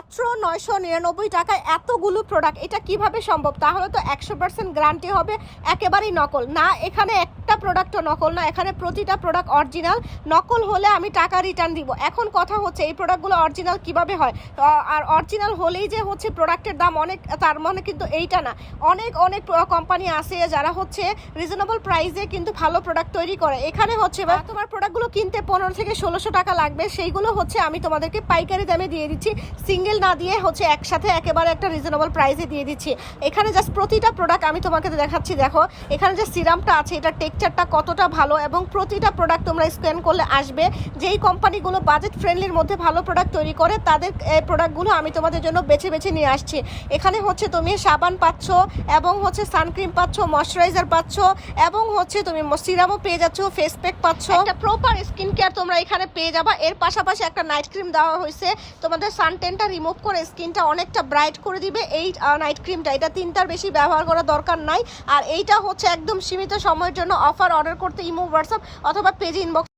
মাত্র 999 টাকায় এতগুলো প্রোডাক্ট, এটা কিভাবে সম্ভব? তাহলে তো 100% গ্যারান্টি হবে একেবারেই নকল না। এখানে একটা প্রোডাক্টও নকল না, এখানে প্রতিটা প্রোডাক্ট অরিজিনাল। নকল হলে আমি টাকা রিটার্ন দিব। এখন কথা হচ্ছে এই প্রোডাক্টগুলো অরিজিনাল কিভাবে হয়, আর অরিজিনাল হলেই যে হচ্ছে প্রোডাক্টের দাম অনেক, তার মানে কিন্তু এইটা না। অনেক অনেক কোম্পানি আছে যারা হচ্ছে রিজনেবল প্রাইসে কিন্তু ভালো প্রোডাক্ট তৈরি করে। এখানে হচ্ছে তোমার প্রোডাক্টগুলো কিনতে 15 থেকে 1600 টাকা লাগবে, সেইগুলো হচ্ছে আমি তোমাদেরকে পাইকারি দামে দিয়ে দিচ্ছি, সিঙ্গেল না দিয়ে হচ্ছে একসাথে একেবারে একটা রিজনেবল প্রাইসে দিয়ে দিচ্ছি। এখানে জাস্ট প্রতিটা প্রোডাক্ট আমি তোমাকে দেখাচ্ছি। দেখো এখানে যে সিরামটা আছে এটা টেক্সচারটা কতটা ভালো, এবং প্রতিটা প্রোডাক্ট তোমরা স্ক্যান করলে আসবে যেই কোম্পানিগুলো বাজেট ফ্রেন্ডলির মধ্যে ভালো প্রোডাক্ট তৈরি করে তাদের এই প্রোডাক্টগুলো আমি তোমাদের জন্য বেছে বেছে নিয়ে আসছি। এখানে হচ্ছে তুমি সাবান পাচ্ছ, এবং হচ্ছে সানক্রিম পাচ্ছ, ময়শ্চারাইজার পাচ্ছ, এবং হচ্ছে তুমি সিরামও পেয়ে যাচ্ছ, ফেস প্যাক পাচ্ছ, একটা প্রপার স্কিন কেয়ার তোমরা এখানে পেয়ে যাবা। এর পাশাপাশি একটা নাইট ক্রিম দেওয়া হয়েছে, তোমাদের সানটেনটা রিমুভ করে স্কিনটা অনেকটা ব্রাইট করে দিবে। এই নাইট ক্রিমটা এটা 3টার বেশি ব্যবহার করার দরকার নাই। আর এইটা হচ্ছে একদম সীমিত সময়ের জন্য অফার। অর্ডার করতে ইমো, হোয়াটসঅ্যাপ অথবা পেজে ইনবক্স